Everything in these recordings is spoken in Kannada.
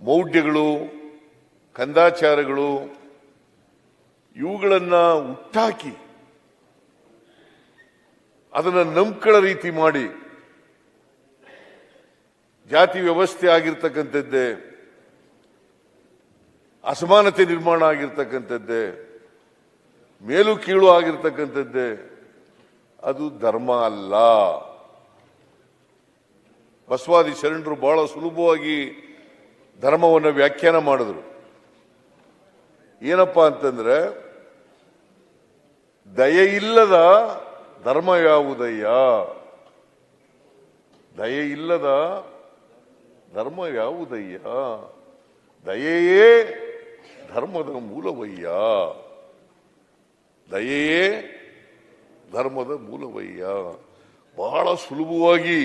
ಮೌಢ್ಯಗಳು, ಕಂದಾಚಾರಗಳು ಇವುಗಳನ್ನು ಹುಟ್ಟಾಕಿ ಅದನ್ನು ನಂಬ್ಕೊಳ್ಳೋ ರೀತಿ ಮಾಡಿ ಜಾತಿ ವ್ಯವಸ್ಥೆ ಆಗಿರ್ತಕ್ಕಂಥದ್ದೇ, ಅಸಮಾನತೆ ನಿರ್ಮಾಣ ಆಗಿರ್ತಕ್ಕಂಥದ್ದೇ, ಮೇಲು ಕೀಳು ಆಗಿರ್ತಕ್ಕಂಥದ್ದೇ ಅದು ಧರ್ಮ ಅಲ್ಲ. ಬಸವಾದಿ ಶರಣರು ಬಹಳ ಸುಲಭವಾಗಿ ಧರ್ಮವನ್ನು ವ್ಯಾಖ್ಯಾನ ಮಾಡಿದ್ರು. ಏನಪ್ಪಾ ಅಂತಂದ್ರೆ, ದಯೆಯಿಲ್ಲದ ಧರ್ಮ ಯಾವುದಯ್ಯ, ದಯೆಯಿಲ್ಲದ ಧರ್ಮ ಯಾವುದಯ್ಯ, ದಯೆಯೇ ಧರ್ಮದ ಮೂಲವಯ್ಯ, ದಯೆಯೇ ಧರ್ಮದ ಮೂಲವಯ್ಯ. ಬಹಳ ಸುಲಭವಾಗಿ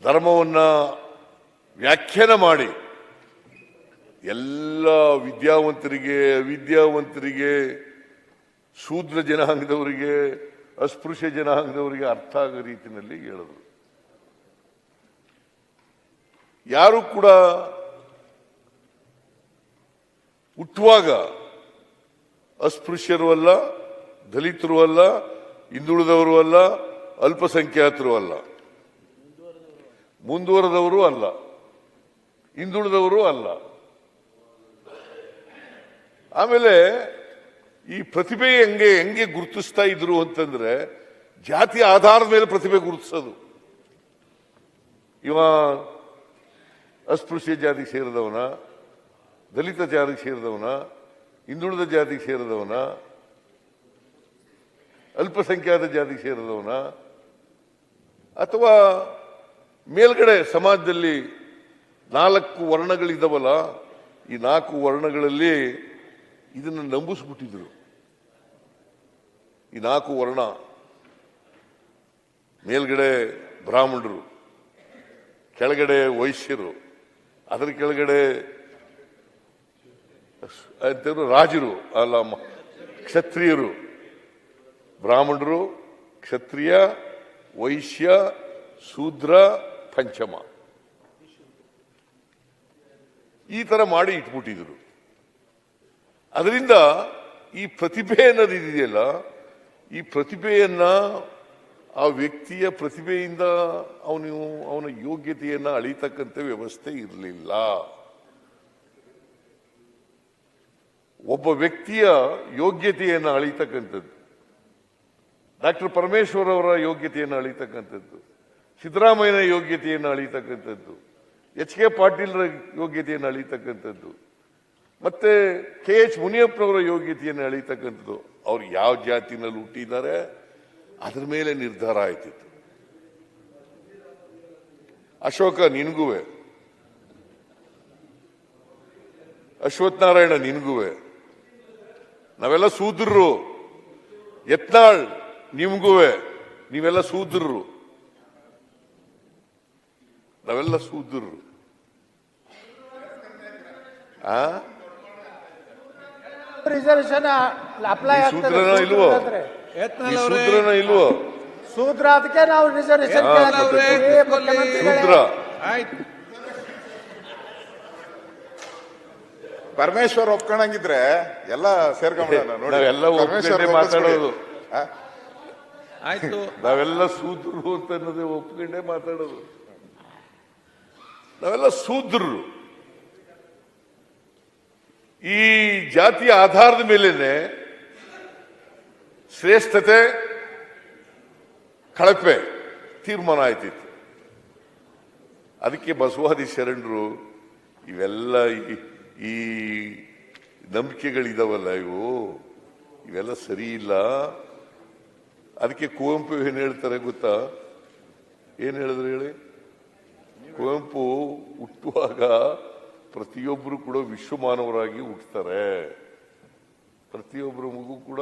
ಧರ್ಮವನ್ನು ವ್ಯಾಖ್ಯಾನ ಮಾಡಿ ಎಲ್ಲ ವಿದ್ಯಾವಂತರಿಗೆ, ಅವಿದ್ಯಾವಂತರಿಗೆ, ಶೂದ್ರ ಜನಾಂಗದವರಿಗೆ, ಅಸ್ಪೃಶ್ಯ ಜನಾಂಗದವರಿಗೆ ಅರ್ಥ ಆಗೋ ರೀತಿಯಲ್ಲಿ ಹೇಳಿದ್ರು. ಯಾರು ಕೂಡ ಹುಟ್ಟುವಾಗ ಅಸ್ಪೃಶ್ಯರು ಅಲ್ಲ, ದಲಿತರು ಅಲ್ಲ, ಹಿಂದುಳಿದವರು ಅಲ್ಲ, ಅಲ್ಪಸಂಖ್ಯಾತರು ಅಲ್ಲ, ಮುಂದುವರೆದವರು ಅಲ್ಲ, ಹಿಂದುಳಿದವರು ಅಲ್ಲ. ಆಮೇಲೆ ಈ ಪ್ರತಿಭೆ ಹೆಂಗೆ ಗುರುತಿಸ್ತಾ ಇದ್ರು ಅಂತಂದ್ರೆ, ಜಾತಿ ಆಧಾರದ ಮೇಲೆ ಪ್ರತಿಭೆ ಗುರುತಿಸೋದು. ಇವ ಅಸ್ಪೃಶ್ಯ ಜಾತಿಗೆ ಸೇರಿದವನ, ದಲಿತ ಜಾತಿಗೆ ಸೇರಿದವನ, ಹಿಂದುಳಿದ ಜಾತಿಗೆ ಸೇರಿದವನ, ಅಲ್ಪಸಂಖ್ಯಾತ ಜಾತಿಗೆ ಸೇರಿದವನ, ಅಥವಾ ಮೇಲ್ಗಡೆ ಸಮಾಜದಲ್ಲಿ 4 ವರ್ಣಗಳಿದ್ದಾವಲ್ಲ, ಈ 4 ವರ್ಣಗಳಲ್ಲಿ ಇದನ್ನು ನಂಬಿಸ್ಬಿಟ್ಟಿದ್ರು. ಈ 4 ವರ್ಣ, ಮೇಲ್ಗಡೆ ಬ್ರಾಹ್ಮಣರು, ಕೆಳಗಡೆ ವೈಶ್ಯರು, ಅದರ ಕೆಳಗಡೆ ರಾಜರು ಅಲ್ಲ, ಕ್ಷತ್ರಿಯರು, ಬ್ರಾಹ್ಮಣರು, ಕ್ಷತ್ರಿಯ, ವೈಶ್ಯ, ಶೂದ್ರ, ಪಂಚಮ, ಈ ತರ ಮಾಡಿ ಇಟ್ಬಿಟ್ಟಿದ್ರು. ಅದರಿಂದ ಈ ಪ್ರತಿಭೆ ಅನ್ನೋದು ಇದೆಯಲ್ಲ, ಈ ಪ್ರತಿಭೆಯನ್ನ, ಆ ವ್ಯಕ್ತಿಯ ಪ್ರತಿಭೆಯಿಂದ ಅವನ ಯೋಗ್ಯತೆಯನ್ನ ಅಳಿತಕ್ಕಂಥ ವ್ಯವಸ್ಥೆ ಇರಲಿಲ್ಲ. ಒಬ್ಬ ವ್ಯಕ್ತಿಯ ಯೋಗ್ಯತೆಯನ್ನು ಅಳಿತಕ್ಕಂಥದ್ದು, ಡಾಕ್ಟರ್ ಪರಮೇಶ್ವರ್ ಅವರ ಯೋಗ್ಯತೆಯನ್ನು ಅಳಿತಕ್ಕಂಥದ್ದು, ಸಿದ್ದರಾಮಯ್ಯನ ಯೋಗ್ಯತೆಯನ್ನು ಅಳಿತಕ್ಕಂಥದ್ದು, ಎಚ್ ಕೆ ಪಾಟೀಲ್ರ ಯೋಗ್ಯತೆಯನ್ನು ಅಳಿತಕ್ಕಂಥದ್ದು, ಮತ್ತೆ ಕೆ ಎಚ್ ಮುನಿಯಪ್ಪನವರ ಯೋಗ್ಯತೆಯನ್ನು ಅಳಿತಕ್ಕಂಥದ್ದು. ಅವ್ರು ಯಾವ ಜಾತಿನಲ್ಲಿ ಹುಟ್ಟಿದ್ದಾರೆ ಅದ್ರ ಮೇಲೆ ನಿರ್ಧಾರ ಆಯ್ತಿತ್ತು. ಅಶೋಕ ನಿನ್ಗುವೆ, ಅಶ್ವಥ್ ನಾರಾಯಣ ನಿನ್ಗುವೆ, ನಾವೆಲ್ಲ ಶೂದ್ರರು, ಯತ್ನಾಳ್ ನಿಮ್ಗುವೆ, ನೀವೆಲ್ಲ ಶೂದ್ರರು, ನಾವೆಲ್ಲ ಶೂದ್ರರು. ರಿಸರ್ವೇಶನ್ ಅಪ್ಲೈ ಶೂದ್ರನ ಇಲ್ವೋ, ಶೂದ್ರನ ಇಲ್ವೋ, ಶೂದ್ರ, ಅದಕ್ಕೆ ನಾವು ರಿಸರ್ವೇಶನ್ ಶೂದ್ರ. ಪರಮೇಶ್ವರ್ ಒಪ್ಕೊಂಡಂಗಿದ್ರೆ ಎಲ್ಲ ಸೇರ್ಕೊಂಡ್ಬಿಡೋಣ ನೋಡಿ. ನಾವೆಲ್ಲ ಒಪ್ಕೊಂಡೇ ಮಾತಾಡೋದು. ಆಯ್ತು, ನಾವೆಲ್ಲ ಶೂದ್ರರು ಅಂತ ಅನ್ನೋದೇ ಒಪ್ಕೊಂಡೇ ಮಾತಾಡೋದು. ನಾವೆಲ್ಲ ಶೂದ್ರರು. ಈ ಜಾತಿಯ ಆಧಾರದ ಮೇಲೇನೆ ಶ್ರೇಷ್ಠತೆ ಕಳಪೆ ತೀರ್ಮಾನ ಆಯ್ತಿತ್ತು. ಅದಕ್ಕೆ ಬಸವಾದಿ ಶರಣರು ಇವೆಲ್ಲ ಈ ನಂಬಿಕೆಗಳಿದಾವಲ್ಲ, ಇವೆಲ್ಲ ಸರಿ ಇಲ್ಲ. ಅದಕ್ಕೆ ಕುವೆಂಪು ಏನ್ ಹೇಳ್ತಾರೆ ಗೊತ್ತಾ? ಏನ್ ಹೇಳಿದ್ರು ಹೇಳಿ? ಕುವೆಂಪು ಹುಟ್ಟುವಾಗ ಪ್ರತಿಯೊಬ್ಬರು ಕೂಡ ವಿಶ್ವಮಾನವರಾಗಿ ಹುಟ್ಟುತ್ತಾರೆ. ಪ್ರತಿಯೊಬ್ಬರ ಮಗು ಕೂಡ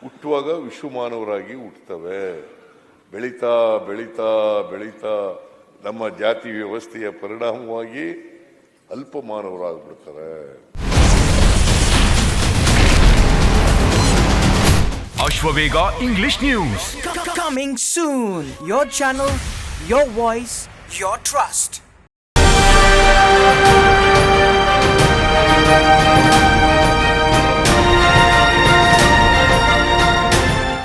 ಹುಟ್ಟುವಾಗ ವಿಶ್ವಮಾನವರಾಗಿ ಹುಟ್ಟುತ್ತವೆ. ಬೆಳೀತಾ ಬೆಳೀತಾ ಬೆಳೀತಾ ನಮ್ಮ ಜಾತಿ ವ್ಯವಸ್ಥೆಯ ಪರಿಣಾಮವಾಗಿ ಅಲ್ಪಮಾನವರಾಗ್ಬಿಡ್ತಾರೆ. Ashwavega English News. Coming soon. Your channel, your voice, your trust.